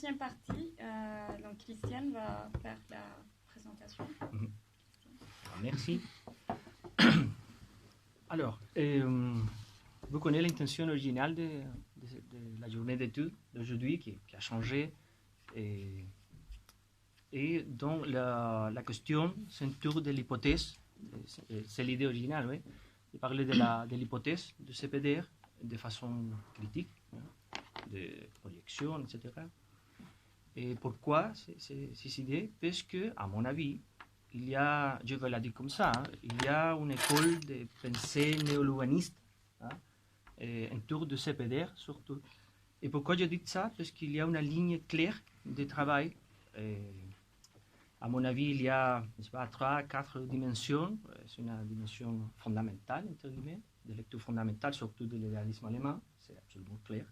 deuxième partie. Donc Christiane va faire la présentation. Merci. Alors, vous connaissez l'intention originale de la journée d'études d'aujourd'hui qui a changé. Et donc, la question s'entoure de l'hypothèse, c'est l'idée originale, oui, de parler de l'hypothèse du CPDR de façon critique, de projection, etc. Et pourquoi ces idées? Parce que, à mon avis, il y a, je vais la dire comme ça, il y a une école de pensée néo-luganiste autour du CPDR surtout. Et pourquoi je dis ça? Parce qu'il y a une ligne claire de travail. À mon avis, il y a, je sais pas, 3, 4 dimensions. C'est une dimension fondamentale, entre guillemets, de lecture fondamentale, surtout de l'idéalisme allemand. C'est absolument clair.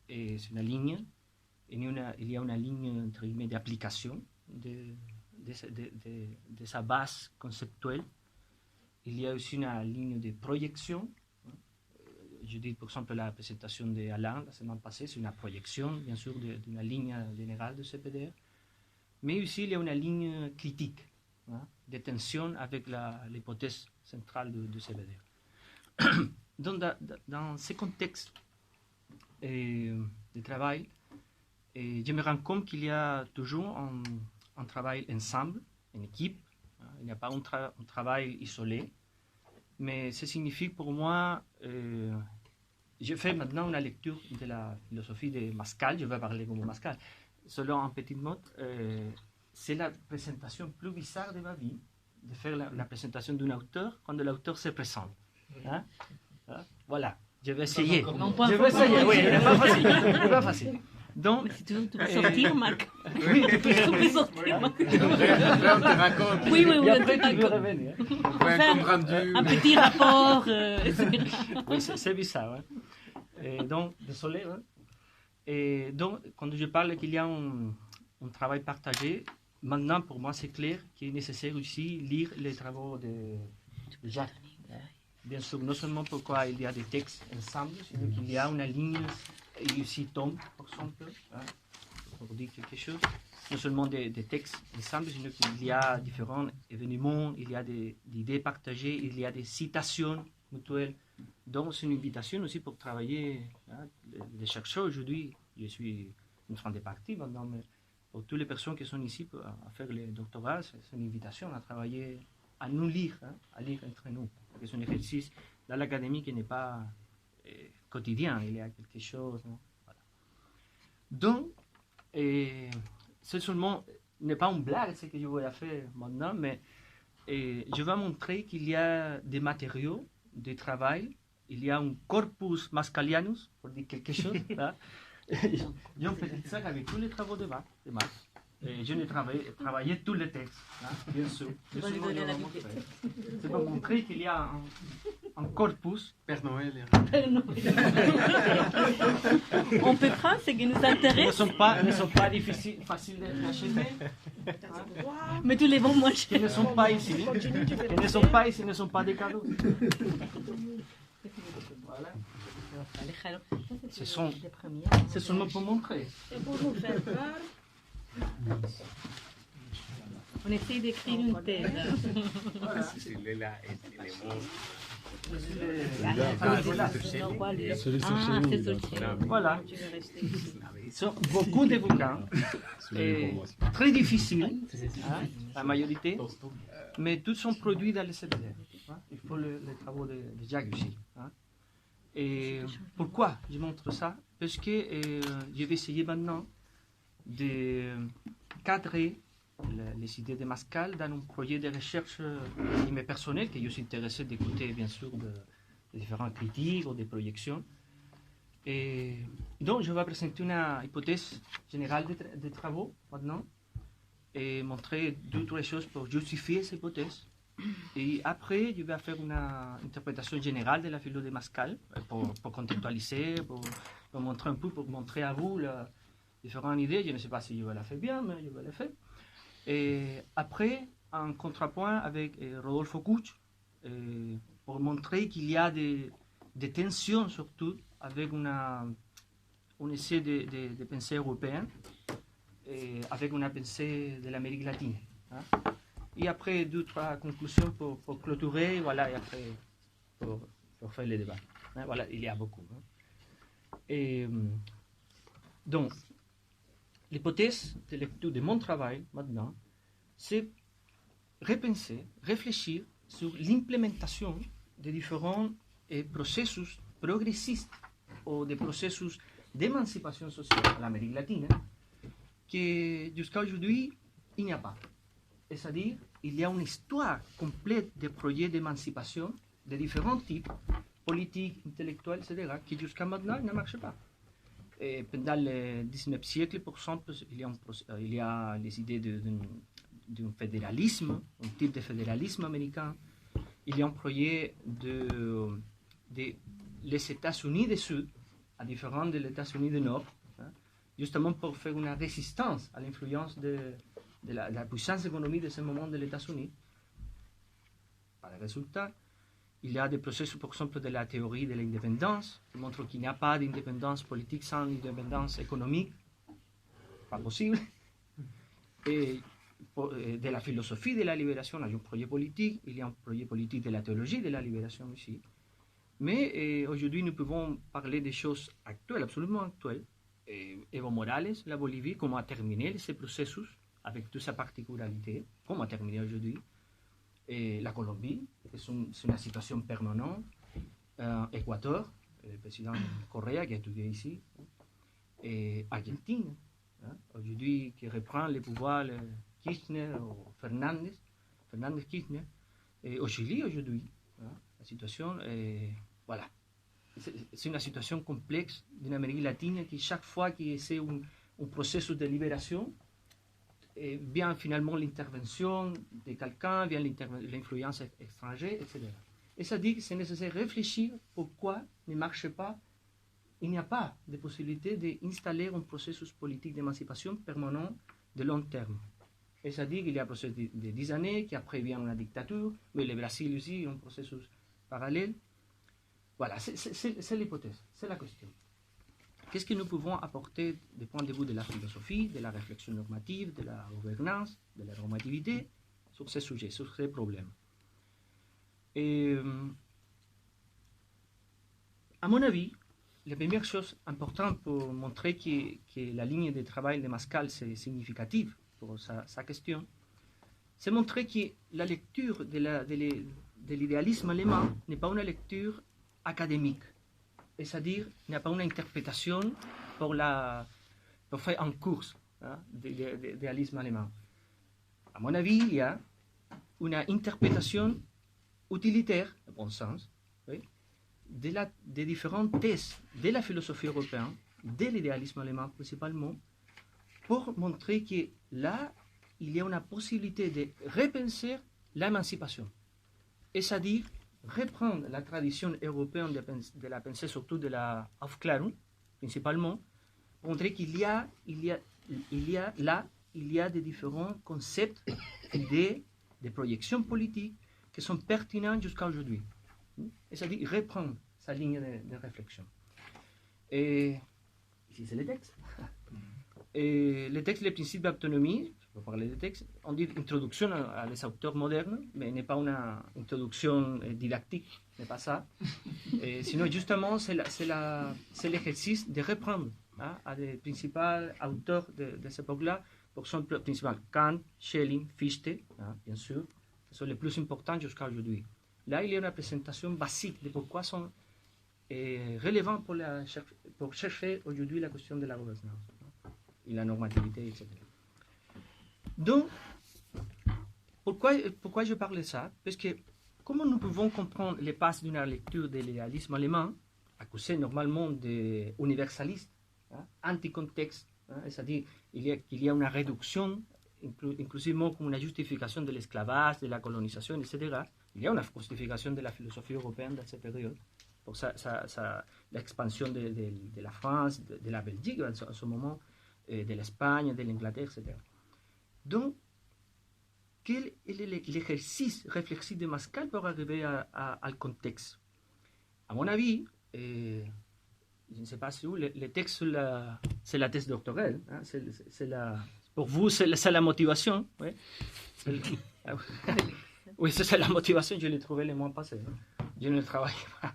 Et c'est une ligne. Et il y a une ligne, entre guillemets, d'application de sa base conceptuelle. Il y a aussi une ligne de projection. Je dis, par exemple, la présentation d'Alain la semaine passée, c'est une projection, bien sûr, d'une ligne générale de CPDR. Mais aussi, il y a une ligne critique, de tension avec l'hypothèse centrale de CPDR. Donc, dans ce contexte de travail, je me rends compte qu'il y a toujours un travail ensemble, en équipe. Il n'y a pas un travail isolé. Mais ça signifie pour moi, je fais maintenant une lecture de la philosophie de Mascal, je vais parler comme Mascal. Selon un petit mot, c'est la présentation plus bizarre de ma vie, de faire la présentation d'un auteur quand l'auteur se présente. Voilà, je vais essayer. Je vais essayer, oui, ce n'est pas facile. Donc, si tu peux sortir, Marc. Oui, tu peux sortir, Marc. Après, on te raconte. Oui, et après, tu peux revenir. On fait un compte rendu. Un petit rapport. Oui, c'est bizarre. Et donc, désolé. Et donc, quand je parle qu'il y a un travail partagé, maintenant, pour moi, c'est clair qu'il est nécessaire aussi lire les travaux de Jacques. Bien sûr, non seulement pourquoi il y a des textes ensemble, sinon qu'il y a une ligne, et aussi Tom, par exemple, pour dire quelque chose. Non seulement des textes ensemble, sinon qu'il y a différents événements, il y a des idées partagées, il y a des citations mutuelles. Donc, c'est une invitation aussi pour travailler. Les chercheurs, aujourd'hui, je suis une train de partie maintenant, mais pour toutes les personnes qui sont ici à faire le doctorat, c'est une invitation à travailler, à nous lire, à lire entre nous. C'est un exercice dans l'académie qui n'est pas quotidien, il y a quelque chose. Voilà. Donc, c'est seulement, n'est pas une blague ce que je vais faire maintenant, mais je vais montrer qu'il y a des matériaux de travail, il y a un corpus mascalianus, pour dire quelque chose. Je fais ça avec tous les travaux de Marc. Je n'ai travaillé tous les textes, bien sûr. C'est pour montrer qu'il y a un corpus. Père Noël. On peut prendre ce qui nous intéresse. Ne sont pas difficiles, faciles d'acheter. Mais tous les bons moins chers. Qui ne sont pas ici. Qui ne sont pas ici, ne sont pas des cadeaux. Voilà. C'est seulement pour montrer. Et pour nous faire peur. On essaye d'écrire une thèse. Voilà. Voilà. Beaucoup de bouquins. Très difficiles, la majorité, mais tous sont produits dans le CPDR. Il faut les travaux de Jacques aussi. Et pourquoi je montre ça? Parce que je vais essayer maintenant de cadrer les idées de Mascal dans un projet de recherche personnel que je suis intéressé d'écouter bien sûr de différentes critiques ou des projections. Et donc je vais présenter une hypothèse générale des travaux maintenant et montrer 2 ou 3 choses pour justifier cette hypothèse. Et après, je vais faire une interprétation générale de la philo de Mascal pour contextualiser, pour montrer un peu, pour montrer à vous les différentes idées. Je ne sais pas si je vais la faire bien, mais je vais la faire. Et après, un contrepoint avec Rodolfo Kuch pour montrer qu'il y a des tensions surtout avec un essai de pensée européenne avec une pensée de l'Amérique latine. Hein. Et après, 2-3 conclusions pour clôturer, voilà, et après, pour faire le débat. Hein, voilà, il y a beaucoup. Hein. Et, donc, l'hypothèse de lecture de mon travail, maintenant, c'est repenser, réfléchir sur l'implémentation de différents processus progressistes ou des processus d'émancipation sociale en Amérique latine que jusqu'à aujourd'hui, il n'y a pas. C'est-à-dire, il y a une histoire complète de projets d'émancipation de différents types, politiques, intellectuels, etc., qui jusqu'à maintenant ne marchent pas. Et pendant le 19e siècle, par exemple, il y a les idées d'un fédéralisme, un type de fédéralisme américain. Il y a un projet de les États-Unis du Sud, à différents des États-Unis du Nord, hein, justement pour faire une résistance à l'influence de la puissance économique de ce moment des États-Unis. Par le résultat, il y a des processus, par exemple, de la théorie de l'indépendance, qui montrent qu'il n'y a pas d'indépendance politique sans indépendance économique. Pas possible. Et de la philosophie de la libération, il y a un projet politique, il y a un projet politique de la théologie de la libération aussi. Mais aujourd'hui, nous pouvons parler des choses actuelles, absolument actuelles. Evo Morales, la Bolivie, comment a terminé ce processus avec toute sa particularité, comment a terminé aujourd'hui. La Colombie, c'est une situation permanente. Équateur, le président Correa qui a étudié ici. Et Argentine, hein, aujourd'hui qui reprend le pouvoir Kirchner ou Fernandez Kirchner. Et au Chili aujourd'hui, hein, la situation est, voilà. C'est une situation complexe d'une Amérique latine qui chaque fois qu'il y a un processus de libération, vient finalement l'intervention de quelqu'un, vient l'influence étrangère, etc. Et ça dit que c'est nécessaire de réfléchir pourquoi ne marche pas, il n'y a pas de possibilité d'installer un processus politique d'émancipation permanent de long terme. Et ça dit qu'il y a un processus de 10 années, qu'après vient une dictature, mais le Brésil aussi, un processus parallèle. Voilà, c'est l'hypothèse, c'est la question. Qu'est-ce que nous pouvons apporter du point de vue de la philosophie, de la réflexion normative, de la gouvernance, de la normativité sur ces sujets, sur ces problèmes? Et, à mon avis, la première chose importante pour montrer que la ligne de travail de Mascal c'est significative pour sa question, c'est montrer que la lecture de l'idéalisme allemand n'est pas une lecture académique. C'est-à-dire, il n'y a pas une interprétation pour faire un cours, hein, de l'idéalisme allemand. À mon avis, il y a une interprétation utilitaire, au bon sens, oui, des différentes thèses de la philosophie européenne, de l'idéalisme allemand principalement, pour montrer que là, il y a une possibilité de repenser l'émancipation. C'est-à-dire, reprendre la tradition européenne de la pensée, surtout de la Aufklärung, principalement, pour montrer qu'il y a des différents concepts, idées, des projections politiques qui sont pertinentes jusqu'à aujourd'hui. C'est-à-dire reprendre sa ligne de réflexion. Et ici, c'est le texte. Et le texte, les principes d'autonomie, je peux parler des textes, on dit introduction à les auteurs modernes, mais n'est pas une introduction didactique, n'est pas ça. Et sinon, justement, c'est l'exercice de reprendre, hein, à des principaux auteurs de cette époque-là, par exemple, principalement Kant, Schelling, Fichte, hein, bien sûr, ce sont les plus importants jusqu'à aujourd'hui. Là, il y a une présentation basique de pourquoi sont relevants pour chercher aujourd'hui la question de la gouvernance, hein, et la normativité, etc. Donc, pourquoi je parle de ça? Parce que comment nous pouvons comprendre les passes d'une lecture de l'idéalisme allemand, accusé normalement d'universaliste, hein, anti-contexte, hein, c'est-à-dire qu'il y a une réduction, inclusivement comme une justification de l'esclavage, de la colonisation, etc. Il y a une justification de la philosophie européenne dans cette période, pour l'expansion de la France, de la Belgique en ce moment, de l'Espagne, de l'Angleterre, etc. Donc, quel est l'exercice réflexif de Mascal pour arriver au contexte? À mon avis, je ne sais pas si où, les textes, c'est la thèse doctorale. Hein, pour vous, c'est la motivation. Ouais. Oui, c'est la motivation, je l'ai trouvé le mois passé. Hein. Je ne travaille pas.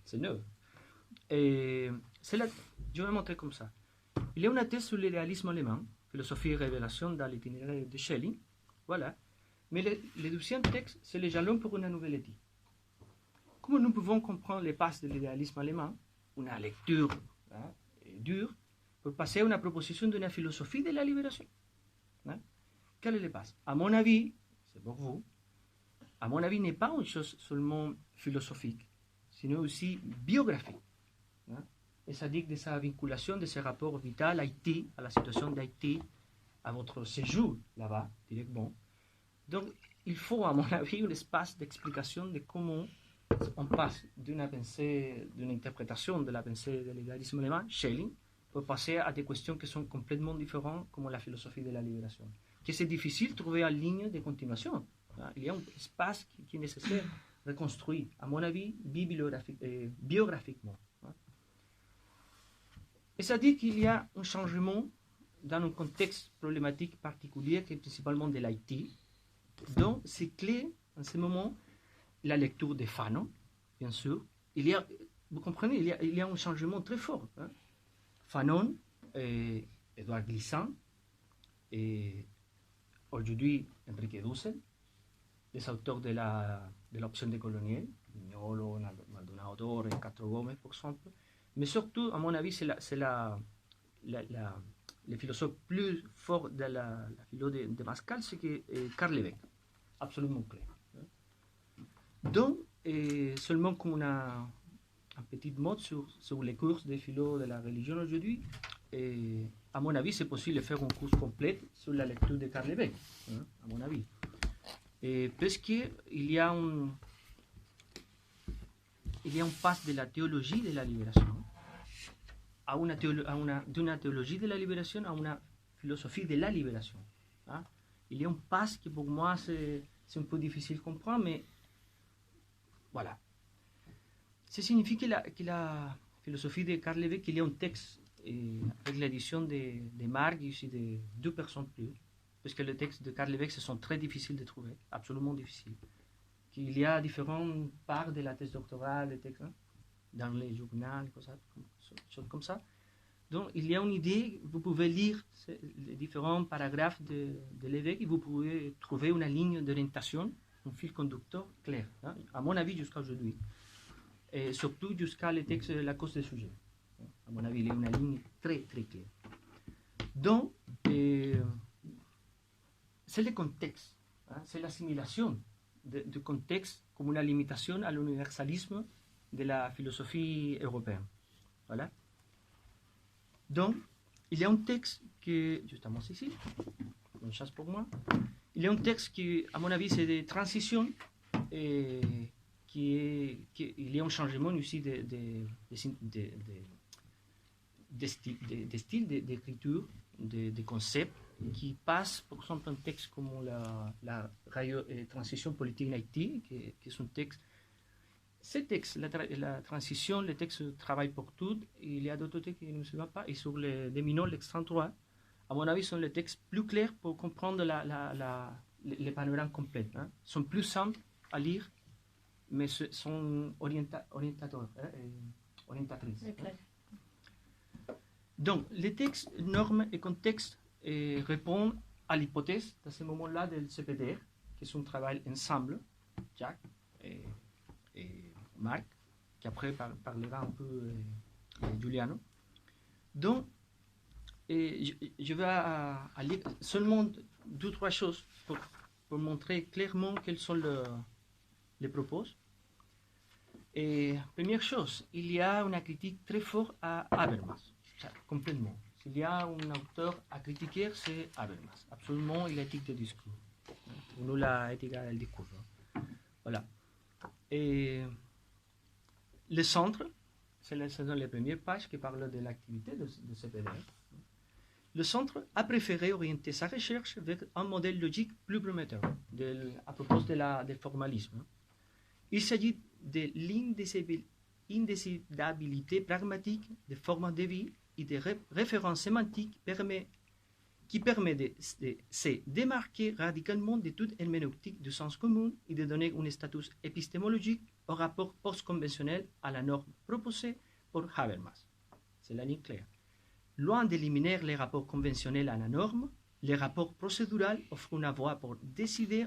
C'est neuf. Et je vais montrer comme ça. Il y a une thèse sur l'idéalisme allemand, philosophie et révélation dans l'itinéraire de Schelling. Voilà. Mais le deuxième texte, c'est les jalons pour une nouvelle éthique. Comment nous pouvons comprendre les passes de l'idéalisme allemand, une lecture dure, pour passer à une proposition d'une philosophie de la libération? Hein? Quelle est le passe? À mon avis, c'est pour vous, à mon avis, n'est pas une chose seulement philosophique, sinon aussi biographique. Hein? Et ça dit de sa vinculation, de ses rapports vitaux à Haïti, à la situation d'Haïti, à votre séjour là-bas, directement. Donc, il faut, à mon avis, un espace d'explication de comment on passe d'une interprétation de la pensée de l'idéalisme allemand, Schelling, pour passer à des questions qui sont complètement différentes, comme la philosophie de la libération. Que c'est difficile de trouver en ligne de continuation. Il y a un espace qui est nécessaire de reconstruire, à mon avis, biographiquement. Et ça dit qu'il y a un changement dans un contexte problématique particulier, qui est principalement de l'Haïti. Donc, c'est clé, en ce moment, la lecture de Fanon, bien sûr. Vous comprenez, il y a un changement très fort. Hein? Fanon, Édouard Glissant, et aujourd'hui Enrique Dussel, les auteurs de l'option décoloniale, Mignolo, Maldonado Torres, Castro Gómez, par exemple. Mais surtout, à mon avis, c'est le philosophe plus fort de la philo de Pascal, c'est Karl Lévesque. Absolument clair. Donc, seulement comme un petit mot sur les cours de philo de la religion aujourd'hui, à mon avis, c'est possible de faire un cours complet sur la lecture de Karl Lévesque, hein, à mon avis. Parce qu'il y a un passe de la théologie de la libération d'une théologie de la libération à une philosophie de la libération. Hein. Il y a un passe qui pour moi c'est un peu difficile de comprendre, mais voilà. Ça signifie que la philosophie de Karl Lévesque, il y a un texte avec l'édition de Marc et aussi de 2 personnes plus, parce que les textes de Karl Lévesque sont très difficiles de trouver, absolument difficiles. Il y a différentes parts de la thèse doctorale, des textes, hein, dans les journaux, choses comme ça. Donc, il y a une idée, vous pouvez lire les différents paragraphes de Lévesque et vous pouvez trouver une ligne d'orientation, un fil conducteur clair, hein, à mon avis, jusqu'à aujourd'hui. Et surtout jusqu'à les textes de la cause des sujets. À mon avis, il y a une ligne très, très claire. Donc, c'est le contexte, hein, c'est l'assimilation du contexte comme une limitation à l'universalisme de la philosophie européenne. Voilà. Donc, il y a un texte qui, justement c'est ici, une chance pour moi, il y a un texte qui, à mon avis, c'est des transitions et il y a un changement aussi de style, d'écriture, de concepts qui passe, par exemple, un texte comme la transition politique en Haïti, qui est un texte. Ce texte, la transition, le texte Travail pour tout, il y a d'autres textes qui ne me souviennent pas, et sur les mineurs, l'extrême droit, à mon avis, sont les textes plus clairs pour comprendre les panorama complets. Hein. Sont plus simples à lire, mais sont orientateurs, orientatrices. Okay. Hein. Donc, les textes, normes et contextes répondent à l'hypothèse, à ce moment-là, du CPDR, qui est un travail ensemble, Jacques et Marc, qui après parlera un peu Giuliano. Donc, je vais à lire seulement 2-3 choses pour montrer clairement quels sont les propos. Et première chose, il y a une critique très forte à Habermas, complètement. S'il y a un auteur à critiquer, c'est Habermas. Absolument, l'éthique du discours. Pour nous, l'éthique du discours. Voilà. Et le centre, c'est dans les premières pages qui parlent de l'activité de CPDR. Le centre a préféré orienter sa recherche vers un modèle logique plus prometteur à propos du formalisme. Il s'agit de indécidabilité pragmatique des formes de vie et des références sémantiques qui permet de se démarquer radicalement de toute herméneutique du sens commun et de donner un statut épistémologique au rapport post-conventionnel à la norme proposée pour Habermas. C'est la ligne claire. Loin d'éliminer les rapports conventionnels à la norme, les rapports procéduraux offrent une voie pour décider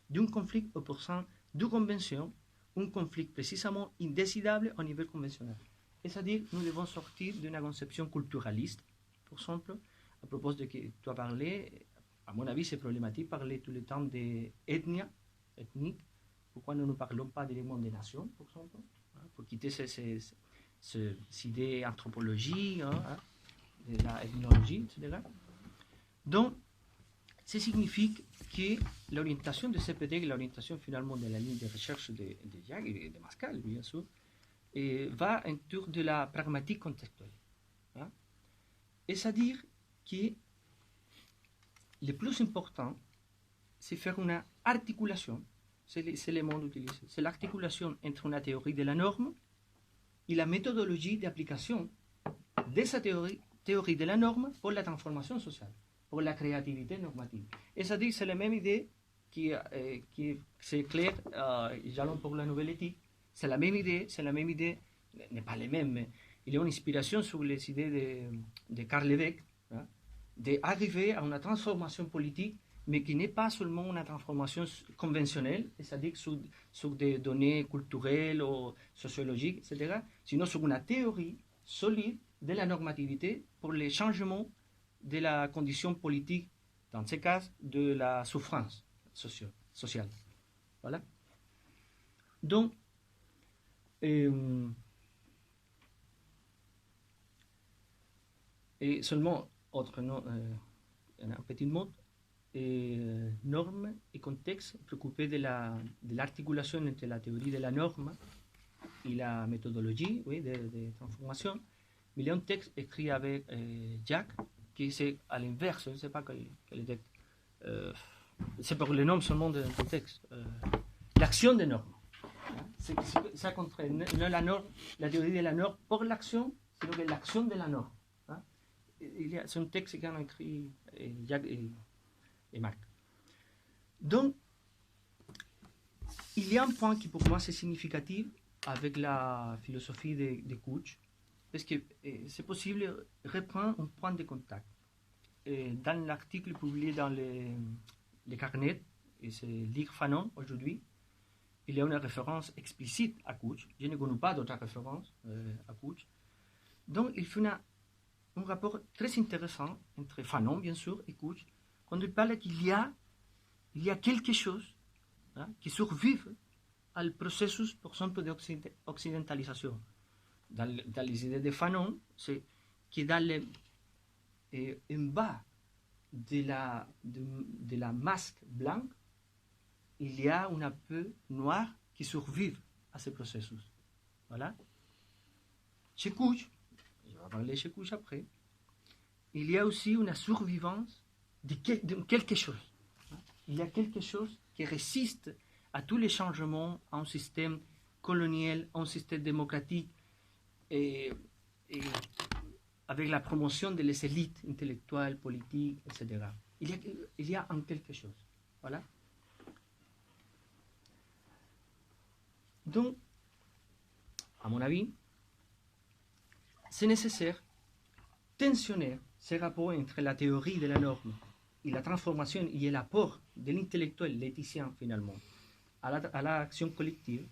d'un conflit opposant deux conventions, un conflit précisément indécidable au niveau conventionnel. C'est-à-dire, nous devons sortir d'une conception culturaliste, par exemple, à propos de que tu as parlé, à mon avis, c'est problématique de parler tout le temps d'ethnie, ethnique. Pourquoi nous ne parlons pas d'éléments des nations, par exemple, pour quitter ces idées anthropologie, de la ethnologie, etc. Donc, ça signifie que l'orientation de CPD, l'orientation finalement de la ligne de recherche de Jacques et de Pascal, bien sûr, va autour de la pragmatique contextuelle. Et c'est-à-dire que le plus important, c'est faire une articulation, c'est le mot utilisé, c'est l'articulation entre une théorie de la norme et la méthodologie d'application de cette théorie de la norme pour la transformation sociale, pour la créativité normative. Et c'est-à-dire c'est la même idée qui c'est clair, j'allons pour la nouvelle éthique, c'est la même idée, n'est pas les mêmes, mais il y a une inspiration sur les idées de Karl Lévesque, d'arriver à une transformation politique, mais qui n'est pas seulement une transformation conventionnelle, c'est-à-dire sur des données culturelles ou sociologiques, etc., sinon sur une théorie solide de la normativité pour les changements de la condition politique, dans ce cas, de la souffrance sociale. Voilà. Donc, et seulement, un petit mot, norme et contexte, préoccupé de l'articulation entre la théorie de la norme et la méthodologie de transformation. Mais il y a un texte écrit avec Jacques qui c'est à l'inverse, je ne sais pas quel est le texte. C'est pour le nom seulement du texte. L'action des normes. Ça contraire non la théorie de la norme pour l'action, sinon que l'action de la norme. C'est un texte qu'ont écrit Jacques et Marc. Donc, il y a un point qui pour moi c'est significatif avec la philosophie de Couch, parce que c'est possible de reprendre un point de contact. Dans l'article publié dans les carnets, et c'est Lire Fanon aujourd'hui, il y a une référence explicite à Couch. Je ne connais pas d'autres références à Couch. Donc, il fait un rapport très intéressant entre Fanon, bien sûr, et Couch, quand il parle qu'il y a quelque chose qui survive au processus, par exemple, d'occidentalisation. Dans les idées de Fanon, c'est que en bas de la masque blanche, il y a un peu noir qui survive à ce processus. Voilà. Chez Couch, je vais parler chez Couch après, il y a aussi une survivance de quelque chose. Il y a quelque chose qui résiste à tous les changements en système colonial, en système démocratique, et avec la promotion des élites intellectuelles, politiques, etc. Il y a en quelque chose. Voilà. Donc, à mon avis, c'est nécessaire tensionner ces rapports entre la théorie de la norme et la transformation et l'apport de l'intellectuel, l'éthicien finalement, à l'action collective,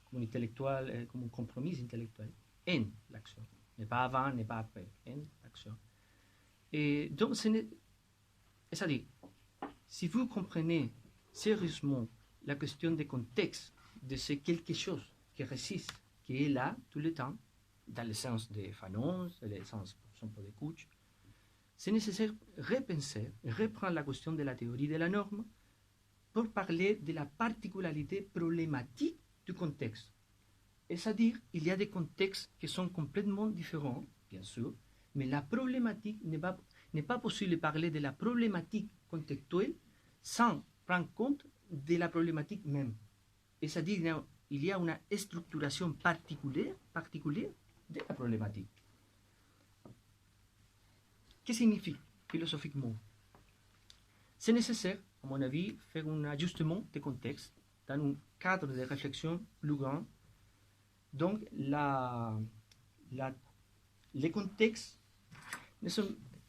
comme intellectuel, comme un compromis intellectuel, en l'action. N'est pas avant, n'est pas après, en l'action. Et donc, c'est-à-dire, si vous comprenez sérieusement la question du contexte de ce quelque chose qui résiste, qui est là tout le temps, dans le sens des Fanon, dans le sens, par exemple, de Couch, c'est nécessaire repenser, reprendre la question de la théorie de la norme pour parler de la particularité problématique du contexte. Et c'est-à-dire, il y a des contextes qui sont complètement différents, bien sûr, mais la problématique n'est pas possible de parler de la problématique contextuelle sans prendre compte de la problématique même. Et c'est-à-dire, il y a une structuration particulière de la problématique. Que signifie philosophiquement? C'est nécessaire, à mon avis, faire un ajustement de contexte dans un cadre de réflexion plus grand. Donc, les contextes,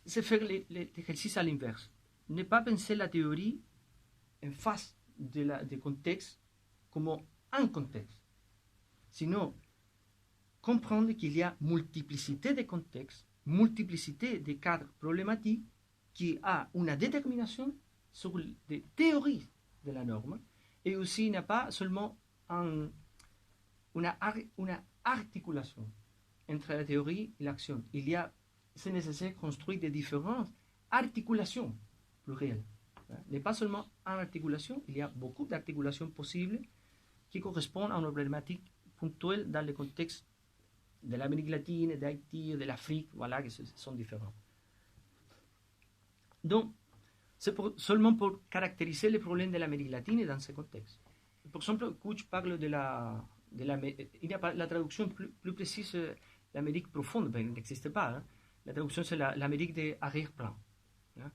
c'est faire l'exercice à l'inverse. Ne pas penser la théorie en face des contextes comme un contexte, sinon comprendre qu'il y a multiplicité de contextes, multiplicité de cadres problématiques qui a une détermination sur les théories de la norme, et aussi il n'y a pas seulement une articulation entre la théorie et l'action. C'est nécessaire de construire des différentes articulations plurielles. Il n'est pas seulement une articulation, il y a beaucoup d'articulations possibles qui correspondent à une problématique ponctuelle dans le contexte de l'Amérique latine, d'Haïti, de l'Afrique, voilà, qui sont différents. Donc, c'est seulement pour caractériser les problèmes de l'Amérique latine dans ce contexte. Par exemple, Couch parle il n'y a pas la traduction plus précise, l'Amérique profonde, ben, elle n'existe pas. Hein. La traduction, c'est l'Amérique des arrière-plans. Hein.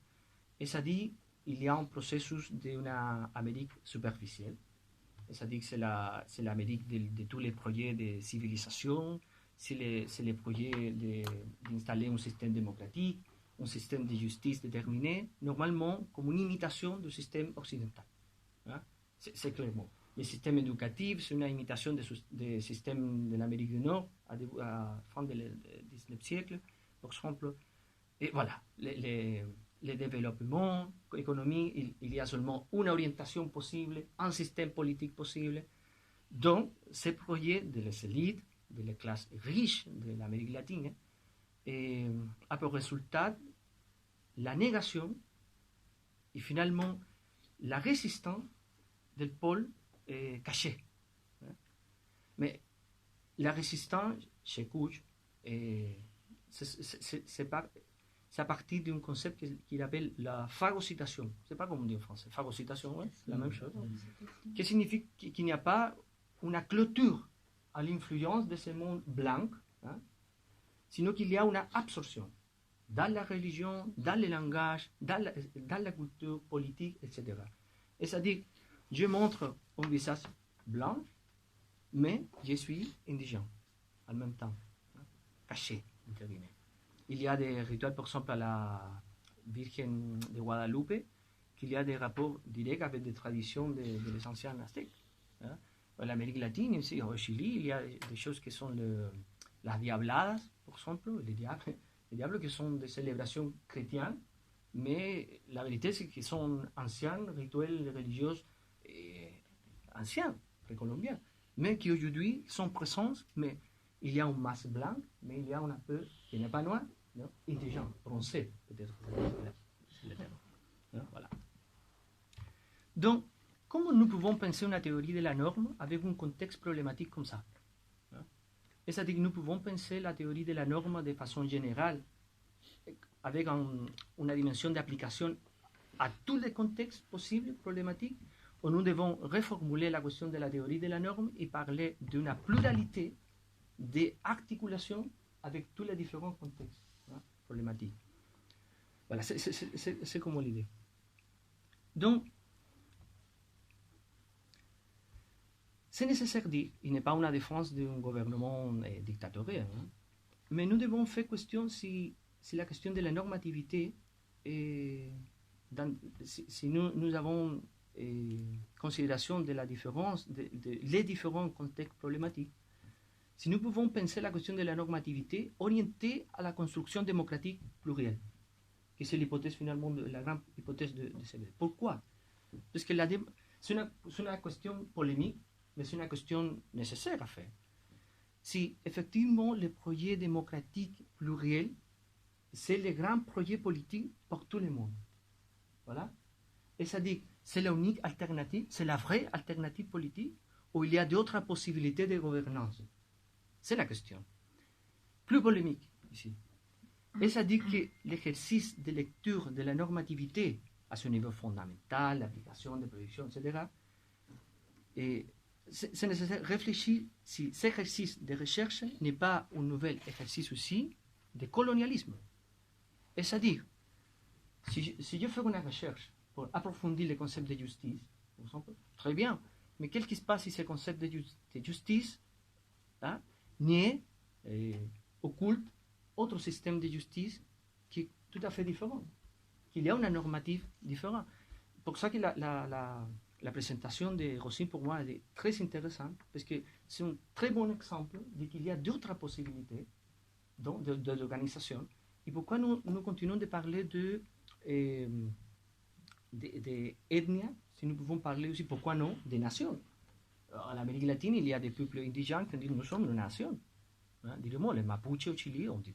Et ça dit il y a un processus d'une Amérique superficielle. Et ça dit que c'est l'Amérique de tous les projets de civilisation, c'est les projets d'installer un système démocratique, un système de justice déterminé, normalement comme une imitation du système occidental. Hein? C'est clairement. Le système éducatif, c'est une imitation des systèmes de l'Amérique du Nord à la fin du XIXe siècle, par exemple. Et voilà, le développement économique, il y a seulement une orientation possible, un système politique possible. Donc, ces projets de les élites, de les classes riches de l'Amérique latine, a pour résultat la négation et finalement la résistance du pôle caché. Mais la résistance chez Couch, c'est à partir d'un concept qu'il appelle la phagocytation. C'est pas comme on dit en français. Phagocytation, ouais, c'est la même chose. Qui signifie qu'il n'y a pas une clôture à l'influence de ce monde blanc, hein, sinon qu'il y a une absorption dans la religion, dans le langage, dans la culture politique, etc. Et c'est-à-dire, je montre un visage blanc, mais je suis indigent en même temps, hein, caché, entre guillemets. Il y a des rituels, par exemple, à la Virgen de Guadalupe, qu'il y a des rapports directs avec des traditions des anciens aztèques. Hein. En Amérique latine, ici, au Chili, il y a des choses qui sont las diabladas, par exemple, les diables qui sont des célébrations chrétiennes, mais la vérité, c'est qu'ils sont anciens rituels religieux anciens, précolombiens, mais qui aujourd'hui sont présents, mais il y a un masque blanc, mais il y a un peu qui n'est pas noir, non? Intelligent, bronzé, peut-être. C'est le terme. Non? Voilà. Donc, comment nous pouvons penser une théorie de la norme avec un contexte problématique comme ça? C'est-à-dire que nous pouvons penser la théorie de la norme de façon générale, avec une dimension d'application à tous les contextes possibles, problématiques, ou nous devons reformuler la question de la théorie de la norme et parler d'une pluralité d'articulations avec tous les différents contextes, hein, problématiques. Voilà, c'est comme l'idée. Donc, c'est nécessaire de dire, il n'est pas une défense d'un gouvernement dictatorial, hein, mais nous devons faire question si la question de la normativité, si nous avons considération de la différence, les différents contextes problématiques, si nous pouvons penser la question de la normativité orientée à la construction démocratique plurielle, qui c'est l'hypothèse finalement, la grande hypothèse de CBD. Pourquoi? Parce que c'est une question polémique, mais c'est une question nécessaire à faire. Si effectivement le projet démocratique pluriel, c'est le grand projet politique pour tout le monde. Voilà. Et ça dit, c'est l'unique alternative, c'est la vraie alternative politique, ou il y a d'autres possibilités de gouvernance? C'est la question. Plus polémique ici. Et ça dit que l'exercice de lecture de la normativité à ce niveau fondamental, l'application des prédictions, etc., et c'est nécessaire de réfléchir si cet exercice de recherche n'est pas un nouvel exercice aussi de colonialisme. C'est-à-dire, si je fais une recherche pour approfondir le concept de justice, par exemple, très bien, mais qu'est-ce qui se passe si ce concept de justice nie occulte autre système de justice qui est tout à fait différent, qu'il y a une normative différente. Pour ça que la présentation de Rosine, pour moi, est très intéressante, parce que c'est un très bon exemple de qu'il y a d'autres possibilités d'organisation. Et pourquoi nous continuons de parler d'ethnie, si nous pouvons parler aussi, pourquoi non, des nations. En Amérique latine, il y a des peuples indigènes qui disent nous sommes une nation. Dis-le-moi, les Mapuche au Chili, on dit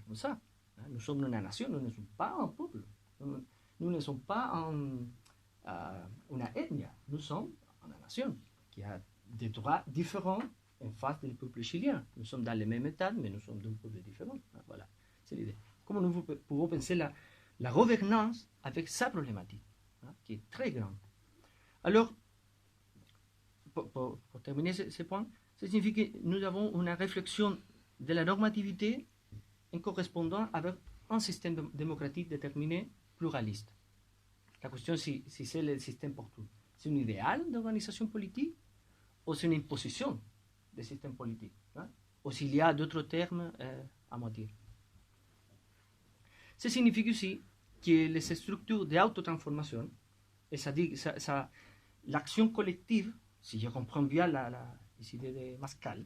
comme ça. Nous sommes une nation, nous ne sommes pas un peuple. Nous ne sommes pas une ethnie. Nous sommes une nation qui a des droits différents en face du peuple chilien. Nous sommes dans le même état, mais nous sommes d'un peuple différent. Voilà, c'est l'idée. Comment nous pouvons penser la gouvernance avec sa problématique, qui est très grande. Alors, pour terminer ce point, ça signifie que nous avons une réflexion de la normativité en correspondant avec un système démocratique déterminé, pluraliste. La question si c'est le système pour tout. C'est un idéal d'organisation politique ou c'est une imposition du système politique, ou s'il y a d'autres termes à moitié. Ça signifie aussi que les structures d'autotransformation, c'est-à-dire l'action collective, si je comprends bien les idées de Pascal,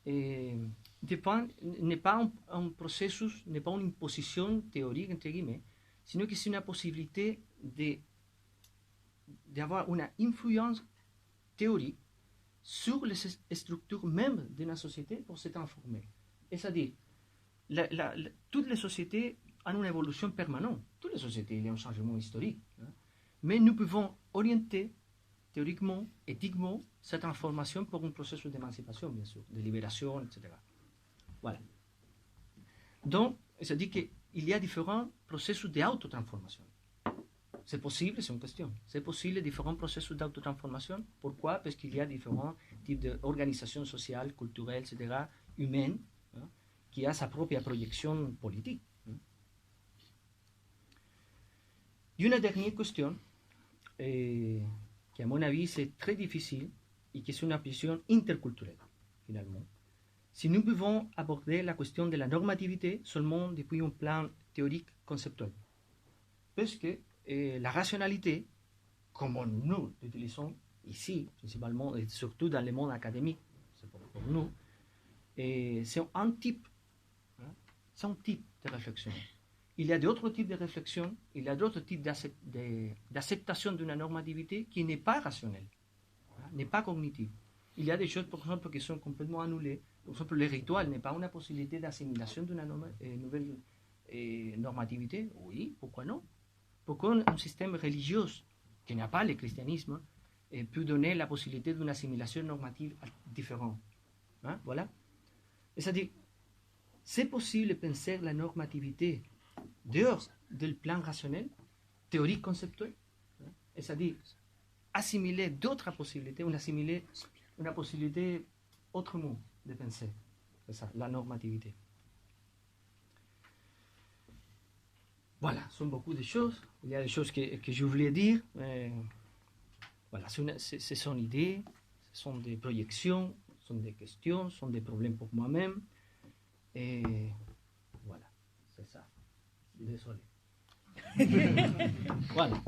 n'est pas un processus, n'est pas une imposition théorique, entre guillemets, sinon que c'est une possibilité d'avoir une influence théorique sur les structures même de la société pour se transformer. C'est-à-dire, toutes les sociétés ont une évolution permanente. Toutes les sociétés, il y a un changement historique. Mais nous pouvons orienter théoriquement, éthiquement, cette transformation pour un processus d'émancipation, bien sûr, de libération, etc. Voilà. Donc, c'est-à-dire qu'il y a différents processus d'autotransformation. C'est possible, c'est une question. C'est possible, différents processus d'autotransformation. Pourquoi? Parce qu'il y a différents types d'organisations sociales, culturelles, etc., humaines, qui a sa propre projection politique. Et une dernière question, qui à mon avis c'est très difficile, et qui est une vision interculturelle, finalement. Si nous pouvons aborder la question de la normativité seulement depuis un plan théorique conceptuel. Parce que la rationalité, comme nous l'utilisons ici, principalement, et surtout dans le monde académique, c'est pour nous, c'est un type de réflexion. Il y a d'autres types de réflexion, il y a d'autres types d'acceptation d'une normativité qui n'est pas rationnelle, n'est pas cognitive. Il y a des choses, par exemple, qui sont complètement annulées. Par exemple, le rituel n'est pas une possibilité d'assimilation d'une nouvelle normativité. Oui, pourquoi non? Pourquoi un système religieux qui n'a pas le christianisme peut donner la possibilité d'une assimilation normative différente? Voilà. C'est-à-dire, c'est possible de penser la normativité dehors du plan rationnel, théorique, conceptuel, c'est-à-dire assimiler d'autres possibilités, ou assimiler une possibilité autrement de penser. C'est ça, la normativité. Voilà, ce sont beaucoup de choses. Il y a des choses que je voulais dire. Voilà, ce sont des idées, ce sont des projections, ce sont des questions, ce sont des problèmes pour moi-même. Et voilà, c'est ça. Désolé. Voilà.